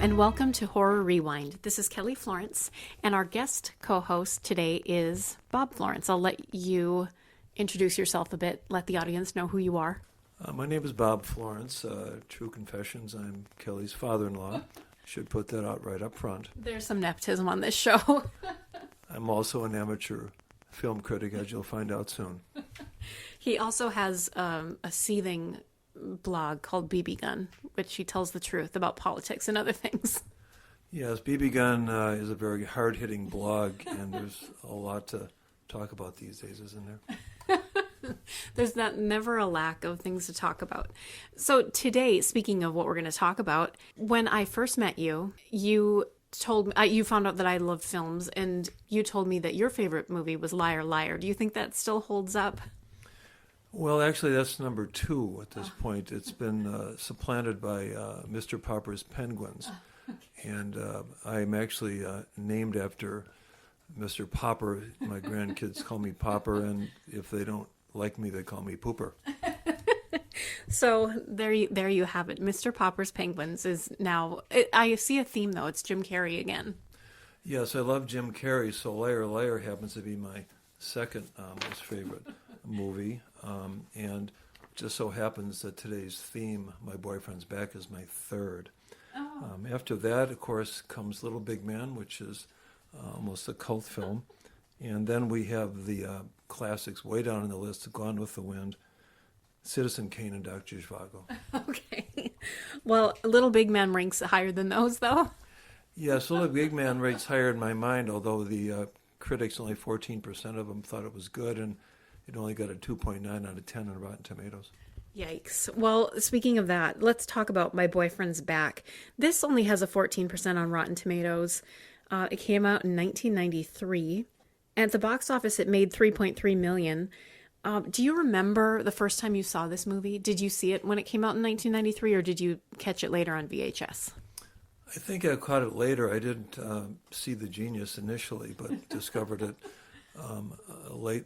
and welcome to Horror Rewind. This is Kelly Florence, and our guest co-host today is Bob Florence. I'll let you introduce yourself a bit, let the audience know who you are. My name is Bob Florence. True confessions, I'm Kelly's father-in-law. Should put that out right up front. There's some nepotism on this show. I'm also an amateur film critic, as you'll find out soon. He also has a seething blog called BB Gun, which he tells the truth about politics and other things. Yes, BB Gun is a very hard-hitting blog, and there's a lot to talk about these days, isn't there? There's never a lack of things to talk about. So today, speaking of what we're going to talk about, when I first met you, you told me, you found out that I loved films, and you told me that your favorite movie was Liar Liar. Do you think that still holds up? Well, actually, that's number 2 at this point. It's been supplanted by Mr. Popper's Penguins. Okay. And I'm actually named after Mr. Popper. My grandkids call me Popper, and if they don't like me, they call me Pooper. So there you have it. Mr. Popper's Penguins is now... I see a theme, though. It's Jim Carrey again. Yes, I love Jim Carrey, so Liar Liar happens to be my second most favorite movie. And just so happens that today's theme, My Boyfriend's Back, is my third. Oh. After that, of course, comes Little Big Man, which is almost a cult film. And then we have the classics way down on the list, Gone with the Wind, Citizen Kane, and Dr. Zhivago. Okay. Well, Little Big Man ranks higher than those, though. Yes, Little Big Man ranks higher in my mind, although the critics, only 14% of them thought it was good, and it only got a 2.9 out of 10 on Rotten Tomatoes. Yikes. Well, speaking of that, let's talk about My Boyfriend's Back. This only has a 14% on Rotten Tomatoes. It came out in 1993. At the box office, it made $3.3 million. Do you remember the first time you saw this movie? Did you see it when it came out in 1993, or did you catch it later on VHS? I think I caught it later. I didn't see The Genius initially, but discovered it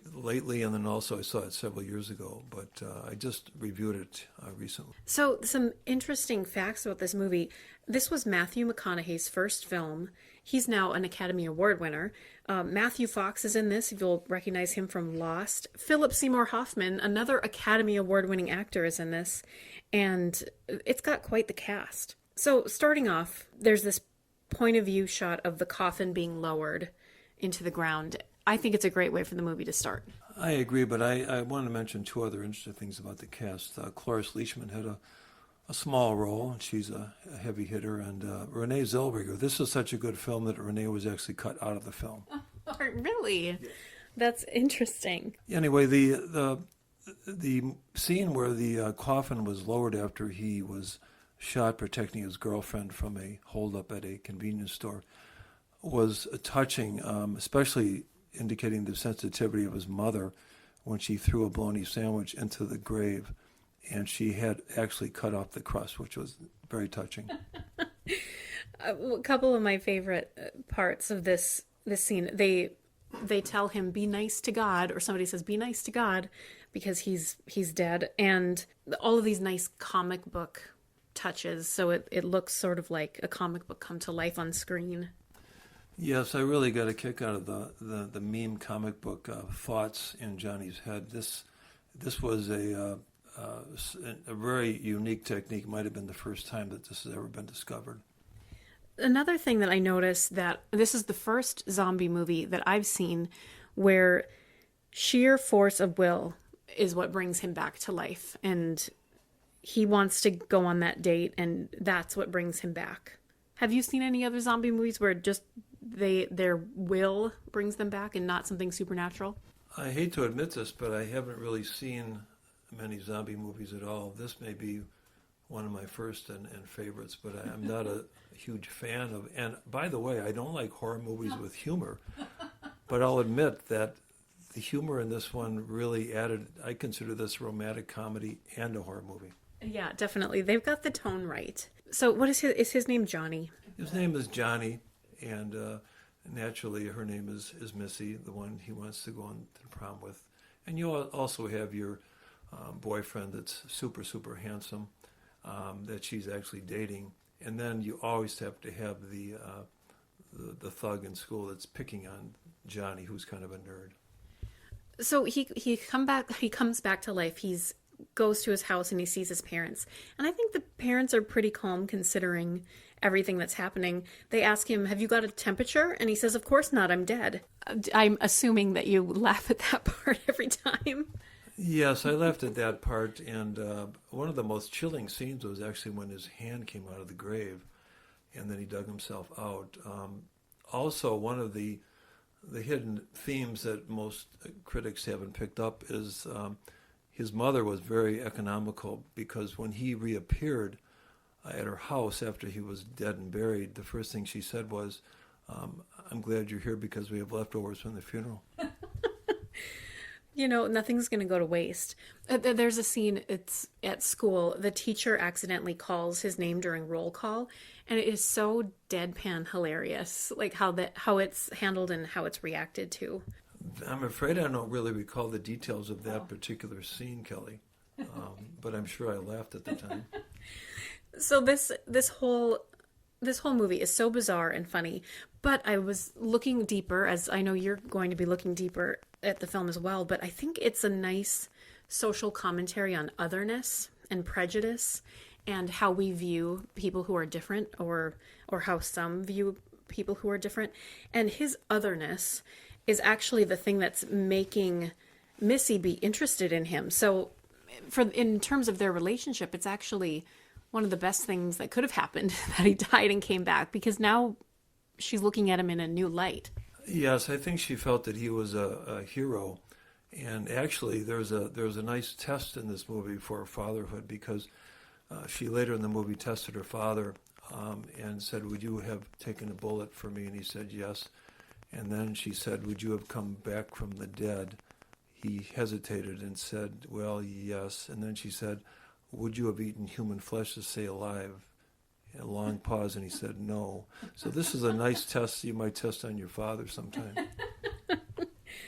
lately, and then also I saw it several years ago, but I just reviewed it recently. So some interesting facts about this movie. This was Matthew McConaughey's first film. He's now an Academy Award winner. Matthew Fox is in this, if you'll recognize him from Lost. Philip Seymour Hoffman, another Academy Award winning actor, is in this, and it's got quite the cast. So starting off, there's this point of view shot of the coffin being lowered into the ground. I think it's a great way for the movie to start. I agree, but I want to mention 2 other interesting things about the cast. Cloris Leachman had a small role, and she's a heavy hitter, and Renee Zellweger. This is such a good film that Renee was actually cut out of the film. Oh, really? Yeah. That's interesting. Anyway, the scene where the coffin was lowered after he was shot protecting his girlfriend from a holdup at a convenience store was touching, especially indicating the sensitivity of his mother when she threw a bologna sandwich into the grave, and she had actually cut off the crust, which was very touching. A couple of my favorite parts of this scene, they tell him, be nice to God, or somebody says, be nice to God, because he's dead, and all of these nice comic book touches, so it looks sort of like a comic book come to life on screen. Yes, I really got a kick out of the meme comic book thoughts in Johnny's head. This was a very unique technique. Might have been the first time that this has ever been discovered. Another thing that I noticed, that this is the first zombie movie that I've seen where sheer force of will is what brings him back to life, and he wants to go on that date, and that's what brings him back. Have you seen any other zombie movies where just their will brings them back and not something supernatural? I hate to admit this, but I haven't really seen many zombie movies at all. This may be one of my first and favorites, but I'm not a huge fan of. And by the way, I don't like horror movies with humor, but I'll admit that the humor in this one really added. I consider this a romantic comedy and a horror movie. Yeah, definitely. They've got the tone right. So what is his name? Johnny? His name is Johnny, and naturally her name is Missy, the one he wants to go on to the prom with. And you also have your boyfriend that's super, super handsome, that she's actually dating. And then you always have to have the thug in school that's picking on Johnny, who's kind of a nerd. So he comes back to life. He's goes to his house and he sees his parents. And I think the parents are pretty calm considering everything that's happening. They ask him, "Have you got a temperature?" And he says, "Of course not, I'm dead." I'm assuming that you laugh at that part every time. Yes, I laughed at that part, and one of the most chilling scenes was actually when his hand came out of the grave, and then he dug himself out. Also, one of the hidden themes that most critics haven't picked up is his mother was very economical, because when he reappeared at her house after he was dead and buried, the first thing she said was, "I'm glad you're here because we have leftovers from the funeral." You know, nothing's going to go to waste. There's a scene, it's at school. The teacher accidentally calls his name during roll call, and it is so deadpan hilarious, like how it's handled and how it's reacted to. I'm afraid I don't really recall the details of that particular scene, Kelly, but I'm sure I laughed at the time. So this whole movie is so bizarre and funny, but I was looking deeper, as I know you're going to be looking deeper at the film as well, but I think it's a nice social commentary on otherness and prejudice and how we view people who are different, or how some view people who are different. And his otherness is actually the thing that's making Missy be interested in him. So in terms of their relationship, it's actually one of the best things that could have happened that he died and came back, because now she's looking at him in a new light. Yes, I think she felt that he was a hero, and actually there's a nice test in this movie for fatherhood, because she later in the movie tested her father and said, "Would you have taken a bullet for me?" And he said yes. And then she said, "Would you have come back from the dead?" He hesitated and said, "Well, yes." And then she said, "Would you have eaten human flesh to stay alive?" A long pause, and he said no. So this is a nice test you might test on your father sometime.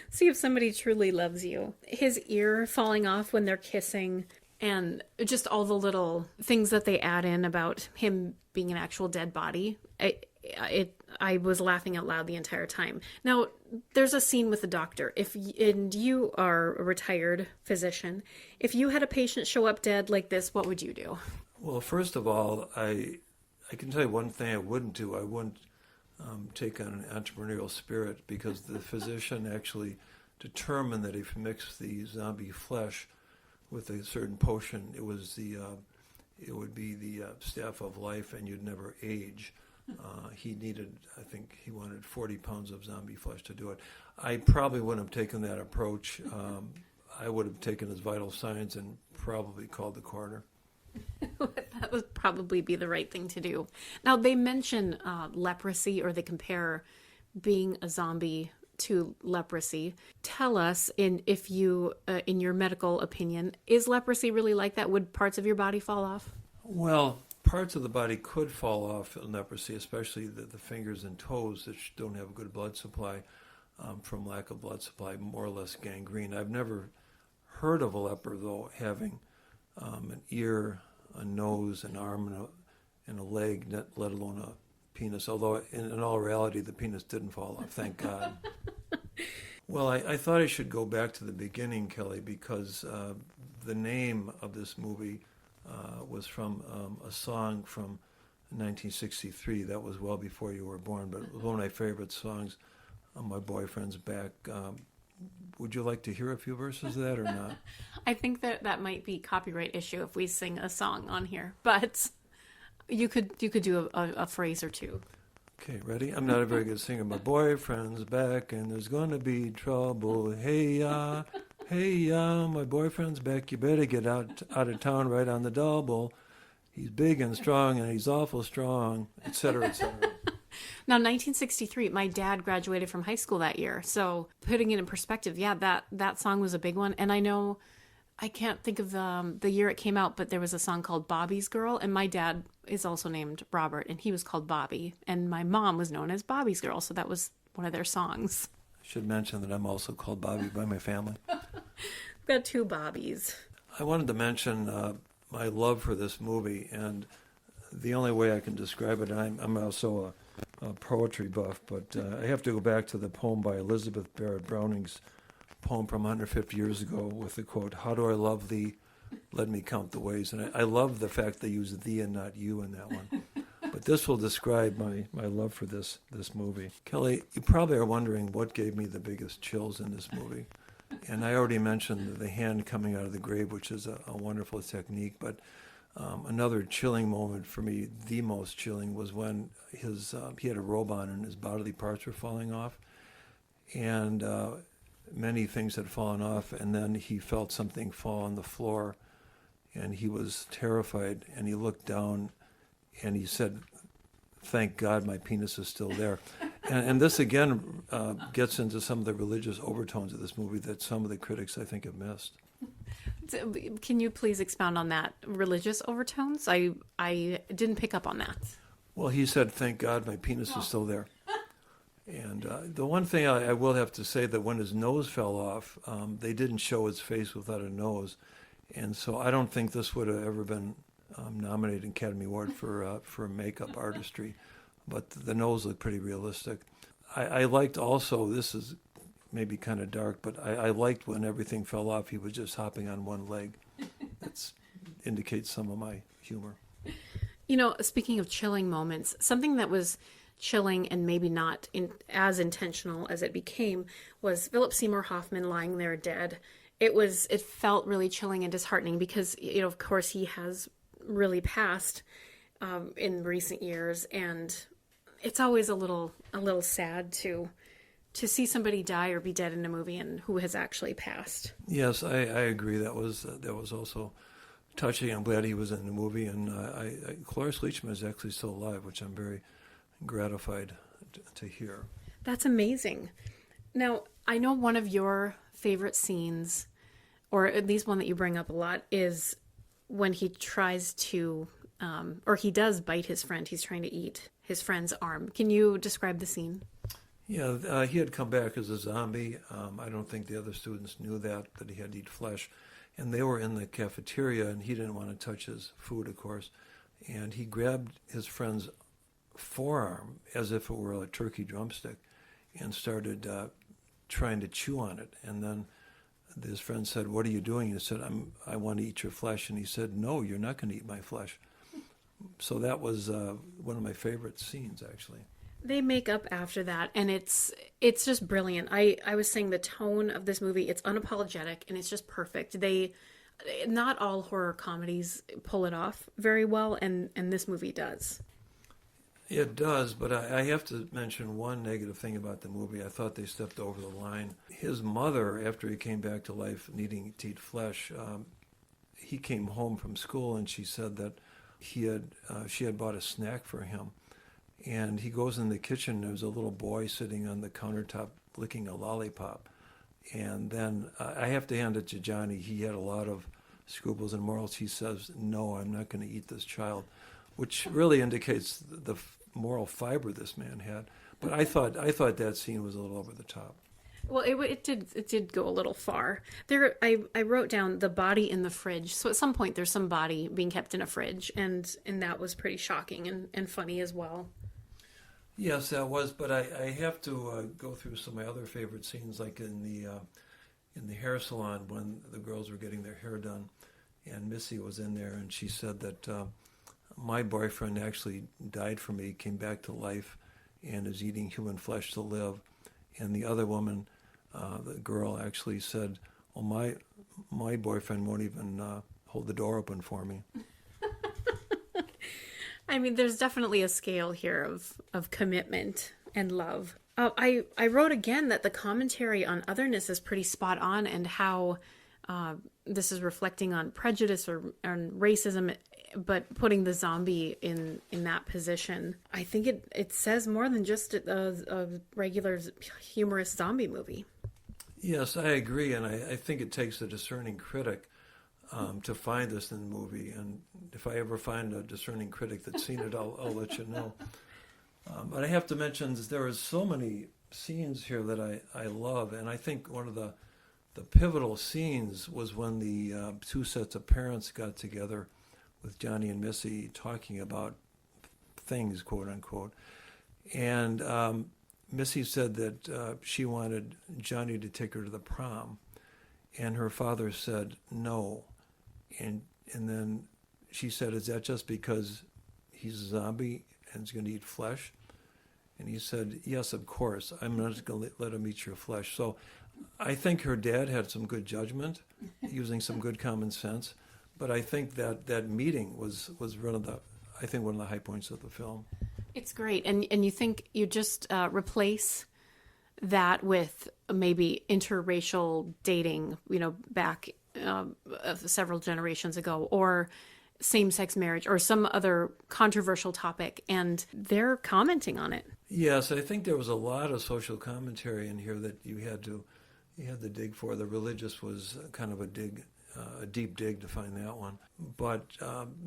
See if somebody truly loves you. His ear falling off when they're kissing, and just all the little things that they add in about him being an actual dead body. I was laughing out loud the entire time. Now, there's a scene with the doctor. And you are a retired physician. If you had a patient show up dead like this, what would you do? Well, first of all, I can tell you one thing I wouldn't do. I wouldn't take on an entrepreneurial spirit, because the physician actually determined that if you mix the zombie flesh with a certain potion, it would be the staff of life, and you'd never age. I think he wanted 40 pounds of zombie flesh to do it. I probably wouldn't have taken that approach. I would have taken his vital signs and probably called the coroner. That would probably be the right thing to do. Now, they mention leprosy, or they compare being a zombie to leprosy. Tell us, in your medical opinion, is leprosy really like that? Would parts of your body fall off? Well, parts of the body could fall off in leprosy, especially the fingers and toes that don't have a good blood supply from lack of blood supply, more or less gangrene. I've never heard of a leper, though, having an ear, a nose, an arm, and a leg, let alone a penis, although in all reality the penis didn't fall off, thank God. Well, I thought I should go back to the beginning, Kelly, because the name of this movie was from a song from 1963. That was well before you were born, but it was one of my favorite songs, My Boyfriend's Back. Would you like to hear a few verses of that or not? I think that might be copyright issue if we sing a song on here, but you could do a phrase or two. Okay, ready? I'm not a very good singer. My boyfriend's back and there's going to be trouble. Hey, my boyfriend's back. You better get out of town right on the double. He's big and strong and he's awful strong, etc., etc. Now, 1963, my dad graduated from high school that year. So putting it in perspective, yeah, that song was a big one. And I know, I can't think of the year it came out, but there was a song called Bobby's Girl. And my dad is also named Robert, and he was called Bobby. And my mom was known as Bobby's Girl. So that was one of their songs. I should mention that I'm also called Bobby by my family. We've got two Bobbies. I wanted to mention my love for this movie, and the only way I can describe it, I'm also a poetry buff, but I have to go back to the poem by Elizabeth Barrett Browning's poem from 150 years ago with the quote, "How do I love thee? Let me count the ways." And I love the fact they use thee and not you in that one. But this will describe my love for this movie. Kelly, you probably are wondering what gave me the biggest chills in this movie. And I already mentioned the hand coming out of the grave, which is a wonderful technique. But another chilling moment for me, the most chilling, was when he had a robe on and his bodily parts were falling off. And many things had fallen off, and then he felt something fall on the floor, and he was terrified, and he looked down, and he said, "Thank God my penis is still there." And this, again, gets into some of the religious overtones of this movie that some of the critics, I think, have missed. Can you please expound on that? Religious overtones? I didn't pick up on that. Well, he said, "Thank God my penis is still there." And the one thing I will have to say that when his nose fell off, they didn't show his face without a nose. And so I don't think this would have ever been nominated Academy Award for makeup artistry. But the nose looked pretty realistic. I liked also, this is maybe kind of dark, but I liked when everything fell off, he was just hopping on one leg. That indicates some of my humor. You know, speaking of chilling moments, something that was chilling and maybe not as intentional as it became was Philip Seymour Hoffman lying there dead. It felt really chilling and disheartening because, you know, of course he has really passed in recent years, and it's always a little sad to see somebody die or be dead in a movie and who has actually passed. Yes, I agree. That was also touching. I'm glad he was in the movie, and Cloris Leachman is actually still alive, which I'm very gratified to hear. That's amazing. Now, I know one of your favorite scenes, or at least one that you bring up a lot, is when he tries to, or he does bite his friend. He's trying to eat his friend's arm. Can you describe the scene? Yeah, he had come back as a zombie. I don't think the other students knew that he had to eat flesh. And they were in the cafeteria, and he didn't want to touch his food, of course. And he grabbed his friend's forearm as if it were a turkey drumstick and started trying to chew on it. And then his friend said, "What are you doing?" He said, I want to eat your flesh. And he said, "No, you're not going to eat my flesh." So that was one of my favorite scenes, actually. They make up after that, and it's just brilliant. I was saying the tone of this movie, it's unapologetic, and it's just perfect. Not all horror comedies pull it off very well, and this movie does. It does, but I have to mention one negative thing about the movie. I thought they stepped over the line. His mother, after he came back to life needing to eat flesh, he came home from school, and she said that she had bought a snack for him. And he goes in the kitchen, there's a little boy sitting on the countertop licking a lollipop. And then I have to hand it to Johnny. He had a lot of scruples and morals. He says, "No, I'm not going to eat this child," which really indicates the moral fiber this man had. But I thought that scene was a little over the top. Well, it did go a little far. I wrote down the body in the fridge. So at some point there's some body being kept in a fridge, and that was pretty shocking and funny as well. Yes, that was. But I have to go through some of my other favorite scenes, like in the hair salon when the girls were getting their hair done, and Missy was in there, and she said that my boyfriend actually died for me, came back to life, and is eating human flesh to live. And the other woman, the girl, actually said, "Well, my boyfriend won't even hold the door open for me." I mean, there's definitely a scale here of commitment and love. I wrote again that the commentary on otherness is pretty spot on, and how this is reflecting on prejudice or on racism, but putting the zombie in that position. I think it says more than just a regular humorous zombie movie. Yes, I agree, and I think it takes a discerning critic to find this in the movie. And if I ever find a discerning critic that's seen it, I'll let you know. But I have to mention that there are so many scenes here that I love, and I think one of the pivotal scenes was when the two sets of parents got together with Johnny and Missy talking about things, quote unquote. And Missy said that she wanted Johnny to take her to the prom, and her father said no. And then she said, "Is that just because he's a zombie and is going to eat flesh?" And he said, "Yes, of course. I'm not going to let him eat your flesh." So I think her dad had some good judgment, using some good common sense. But I think that meeting was one of the high points of the film. It's great. And you think you just replace that with maybe interracial dating, back several generations ago, or same-sex marriage, or some other controversial topic, and they're commenting on it. Yes, I think there was a lot of social commentary in here that you had to dig for. The religious was kind of a deep dig to find that one. But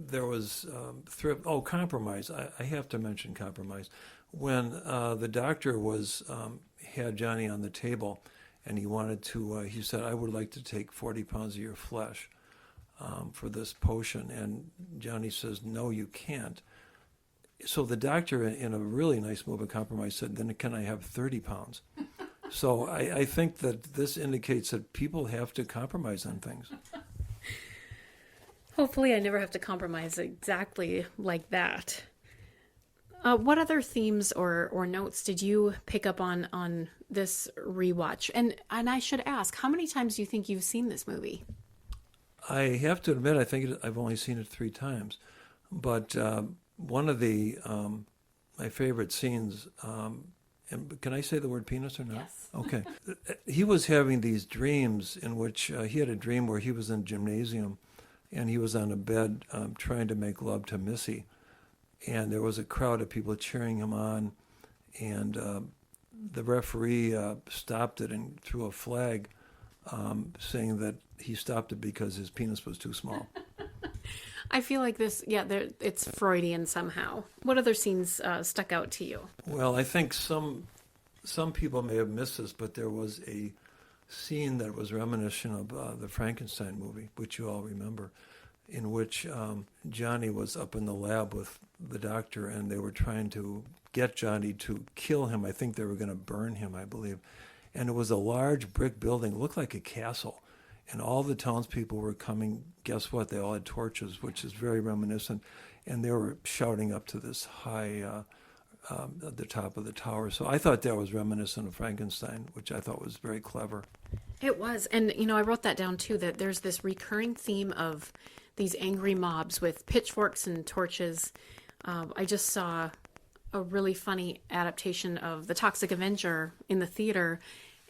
there was compromise. I have to mention compromise. When the doctor had Johnny on the table, and he wanted to, he said, "I would like to take 40 pounds of your flesh for this potion." And Johnny says, "No, you can't." So the doctor, in a really nice move of compromise, said, "Then can I have 30 pounds?" So I think that this indicates that people have to compromise on things. Hopefully I never have to compromise exactly like that. What other themes or notes did you pick up on this rewatch? And I should ask, how many times do you think you've seen this movie? I have to admit, I think I've only seen it 3 times. But one of my favorite scenes, and can I say the word penis or not? Yes. Okay. He was having these dreams in which he had a dream where he was in a gymnasium and he was on a bed trying to make love to Missy. And there was a crowd of people cheering him on. And the referee stopped it and threw a flag saying that he stopped it because his penis was too small. I feel like this, it's Freudian somehow. What other scenes stuck out to you? Well, I think some people may have missed this, but there was a scene that was reminiscent of the Frankenstein movie, which you all remember, in which Johnny was up in the lab with the doctor, and they were trying to get Johnny to kill him. I think they were going to burn him, I believe. And it was a large brick building, looked like a castle. And all the townspeople were coming. Guess what? They all had torches, which is very reminiscent. And they were shouting up to this high, at the top of the tower. So I thought that was reminiscent of Frankenstein, which I thought was very clever. It was. And, I wrote that down too, that there's this recurring theme of these angry mobs with pitchforks and torches. I just saw a really funny adaptation of The Toxic Avenger in the theater,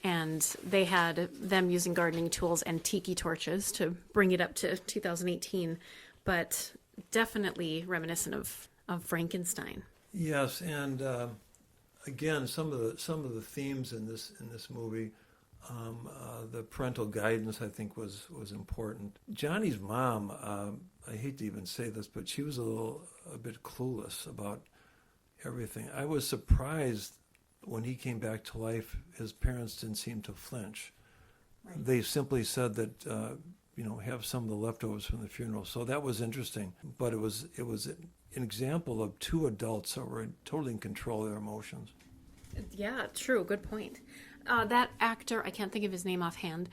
and they had them using gardening tools and tiki torches to bring it up to 2018, but definitely reminiscent of Frankenstein. Yes, and again, some of the themes in this movie, the parental guidance, I think, was important. Johnny's mom, I hate to even say this, but she was a bit clueless about everything. I was surprised when he came back to life, his parents didn't seem to flinch. Right. They simply said that, have some of the leftovers from the funeral. So that was interesting. But it was an example of 2 adults that were totally in control of their emotions. Yeah, true. Good point. That actor, I can't think of his name offhand,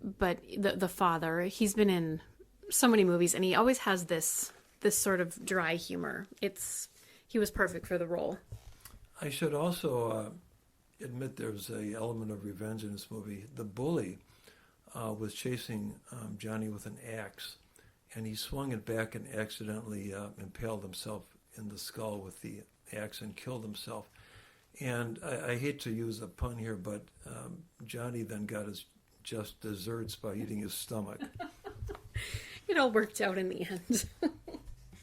but the father, he's been in so many movies, and he always has this sort of dry humor. He was perfect for the role. I should also admit there's an element of revenge in this movie. The bully was chasing Johnny with an axe, and he swung it back and accidentally impaled himself in the skull with the axe and killed himself. And I hate to use a pun here, but Johnny then got his just desserts by eating his stomach. It all worked out in the end.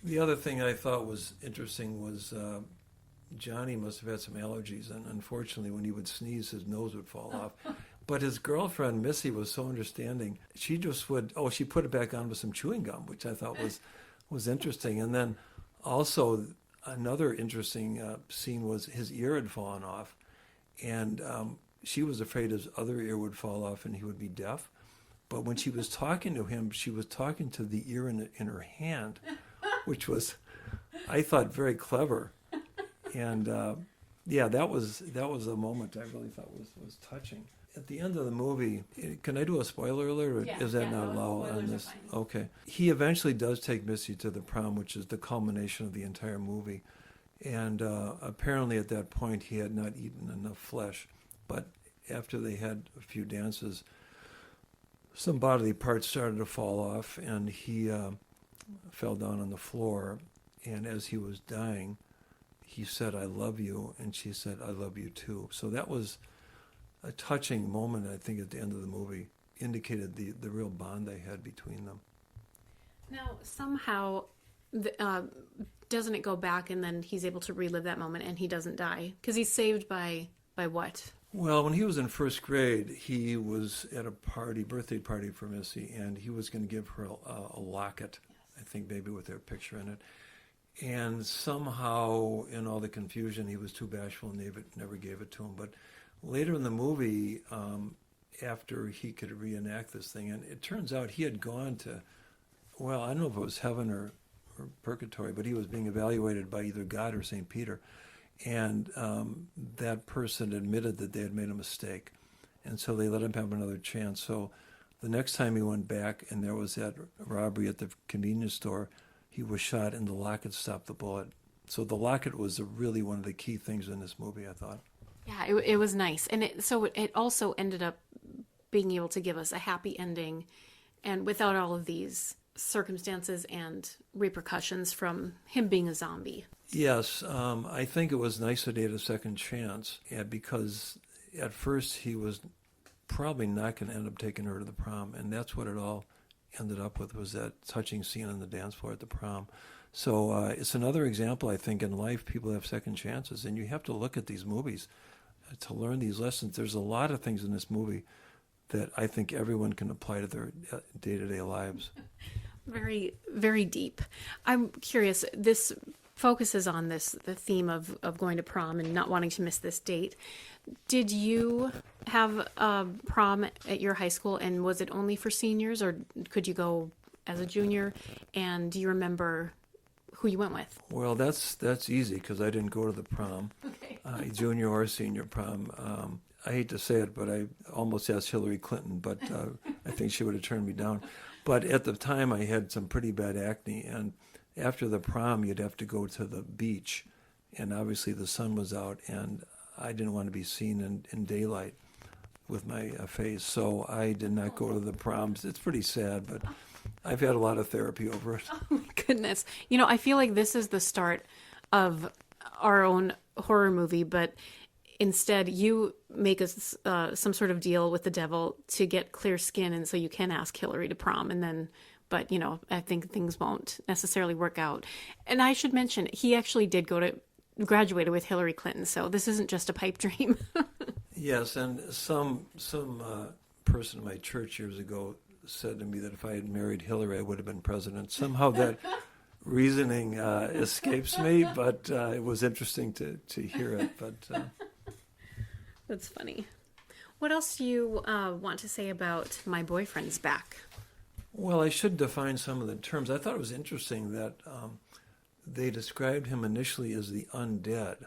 The other thing I thought was interesting was Johnny must have had some allergies, and unfortunately when he would sneeze, his nose would fall off. But his girlfriend, Missy, was so understanding. She just she put it back on with some chewing gum, which I thought was interesting. And then also another interesting scene was his ear had fallen off, and she was afraid his other ear would fall off and he would be deaf. But when she was talking to him, she was talking to the ear in her hand, which was, I thought, very clever. And yeah, that was a moment I really thought was touching. At the end of the movie, can I do a spoiler alert, or is that not allowed on this? Okay. He eventually does take Missy to the prom, which is the culmination of the entire movie. And apparently at that point he had not eaten enough flesh. But after they had a few dances, some bodily parts started to fall off, and he fell down on the floor. And as he was dying, he said, "I love you," and she said, "I love you too." So that was a touching moment, I think, at the end of the movie. Indicated the real bond they had between them. Now, somehow, doesn't it go back and then he's able to relive that moment and he doesn't die? Because he's saved by what? Well, when he was in first grade, he was at a birthday party for Missy, and he was going to give her a locket, I think maybe with their picture in it. And somehow, in all the confusion, he was too bashful and never gave it to him. But later in the movie, after he could reenact this thing, and it turns out he had gone to, well, I don't know if it was heaven or purgatory, but he was being evaluated by either God or St. Peter. And that person admitted that they had made a mistake. And so they let him have another chance. So the next time he went back and there was that robbery at the convenience store, he was shot and the locket stopped the bullet. So the locket was really one of the key things in this movie, I thought. Yeah, it was nice. And it also ended up being able to give us a happy ending, and without all of these circumstances and repercussions from him being a zombie. Yes, I think it was nice that he had a second chance, because at first he was probably not going to end up taking her to the prom, and that's what it all ended up with, was that touching scene on the dance floor at the prom. So it's another example, I think, in life people have second chances, and you have to look at these movies to learn these lessons. There's a lot of things in this movie that I think everyone can apply to their day-to-day lives. Very, very deep. I'm curious, this focuses on the theme of going to prom and not wanting to miss this date. Did you have a prom at your high school, and was it only for seniors, or could you go as a junior? And do you remember who you went with? Well, that's easy, because I didn't go to the prom, junior or senior prom. I hate to say it, but I almost asked Hillary Clinton, but I think she would have turned me down. But at the time, I had some pretty bad acne, and after the prom, you'd have to go to the beach, and obviously the sun was out, and I didn't want to be seen in daylight with my face, so I did not go to the proms. It's pretty sad, but I've had a lot of therapy over it. Oh my goodness. You know, I feel like this is the start of our own horror movie, but instead you make us some sort of deal with the devil to get clear skin, and so you can ask Hillary to prom, and then, but you know, I think things won't necessarily work out. And I should mention, he actually did graduated with Hillary Clinton, so this isn't just a pipe dream. Yes, and some person in my church years ago said to me that if I had married Hillary, I would have been president. Somehow that reasoning escapes me, but it was interesting to hear it. But That's funny. What else do you want to say about My Boyfriend's Back? Well, I should define some of the terms. I thought it was interesting that they described him initially as the undead,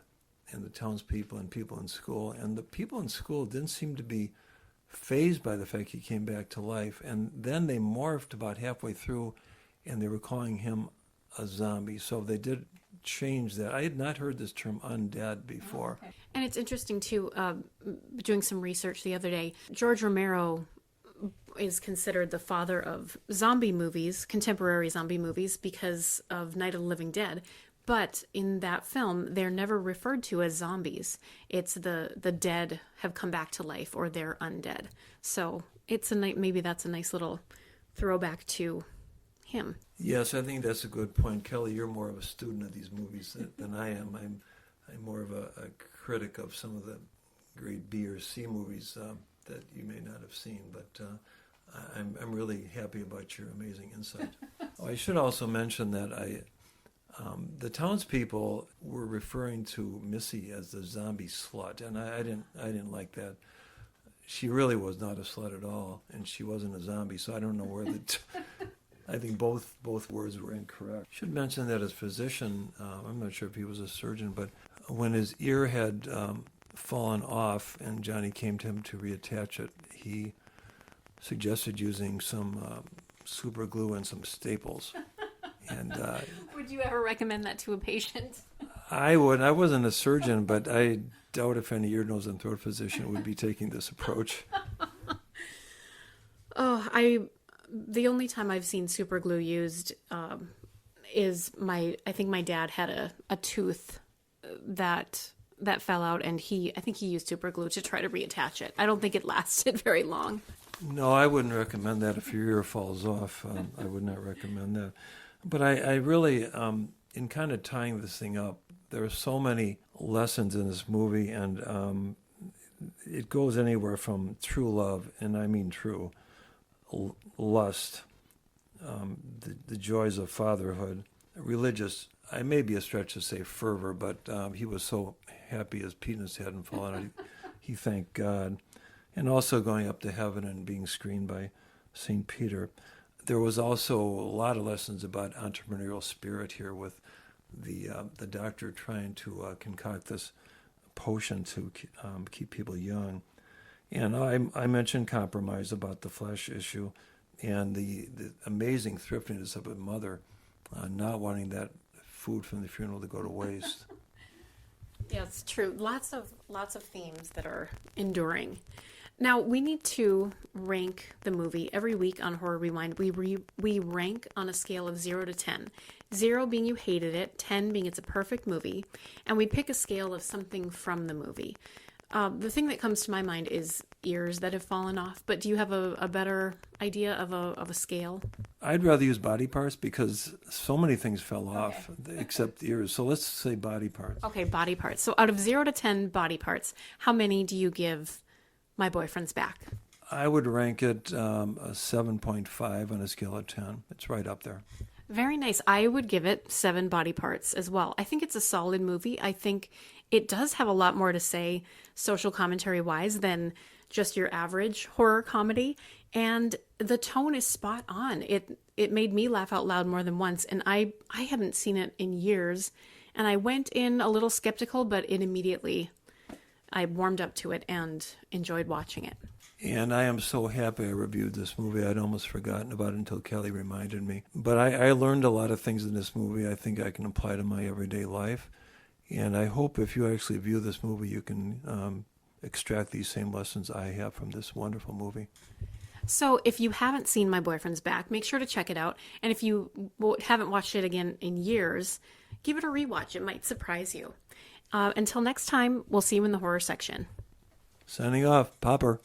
and the townspeople and people in school. And the people in school didn't seem to be fazed by the fact he came back to life. And then they morphed about halfway through, and they were calling him a zombie. So they did change that. I had not heard this term undead before. Oh, okay. And it's interesting, too, doing some research the other day, George Romero is considered the father of zombie movies, contemporary zombie movies, because of Night of the Living Dead. But in that film, they're never referred to as zombies. It's the dead have come back to life, or they're undead. So it's maybe that's a nice little throwback to him. Yes, I think that's a good point. Kelly, you're more of a student of these movies than I am. I'm more of a critic of some of the grade B or C movies that you may not have seen. But I'm really happy about your amazing insight. I should also mention that the townspeople were referring to Missy as the zombie slut, and I didn't like that. She really was not a slut at all, and she wasn't a zombie. So I don't know where I think both words were incorrect. Should mention that his physician, I'm not sure if he was a surgeon, but when his ear had fallen off and Johnny came to him to reattach it, he suggested using some super glue and some staples. And Would you ever recommend that to a patient? I would. I wasn't a surgeon, but I doubt if any ear, nose, and throat physician would be taking this approach. The only time I've seen super glue used is I think my dad had a tooth that fell out, and I think he used super glue to try to reattach it. I don't think it lasted very long. No, I wouldn't recommend that if your ear falls off. I would not recommend that. But I really, in kind of tying this thing up, there are so many lessons in this movie, and it goes anywhere from true love, and I mean true, lust, the joys of fatherhood, religious, I may be a stretch to say fervor, but he was so happy his penis hadn't fallen out. He thanked God. And also going up to heaven and being screened by St. Peter. There was also a lot of lessons about entrepreneurial spirit here with the doctor trying to concoct this potion to keep people young. And I mentioned compromise about the flesh issue and the amazing thriftiness of a mother not wanting that food from the funeral to go to waste. Yeah, it's true. Lots of themes that are enduring. Now, we need to rank the movie every week on Horror Rewind. We rank on a scale of 0 to 10. 0 being you hated it, 10 being it's a perfect movie, and we pick a scale of something from the movie. The thing that comes to my mind is ears that have fallen off, but do you have a better idea of a scale? I'd rather use body parts because so many things fell off except ears. So let's say body parts. Okay, body parts. So out of 0 to 10 body parts, how many do you give My Boyfriend's Back? I would rank it a 7.5 on a scale of 10. It's right up there. Very nice. I would give it 7 body parts as well. I think it's a solid movie. I think it does have a lot more to say social commentary wise than just your average horror comedy. And the tone is spot on. It made me laugh out loud more than once. And I hadn't seen it in years. And I went in a little skeptical, but I warmed up to it and enjoyed watching it. And I am so happy I reviewed this movie. I'd almost forgotten about it until Kelly reminded me. But I learned a lot of things in this movie I think I can apply to my everyday life. And I hope if you actually view this movie, you can extract these same lessons I have from this wonderful movie. So if you haven't seen My Boyfriend's Back, make sure to check it out. And if you haven't watched it again in years, give it a rewatch. It might surprise you. Until next time, we'll see you in the horror section. Signing off, Popper.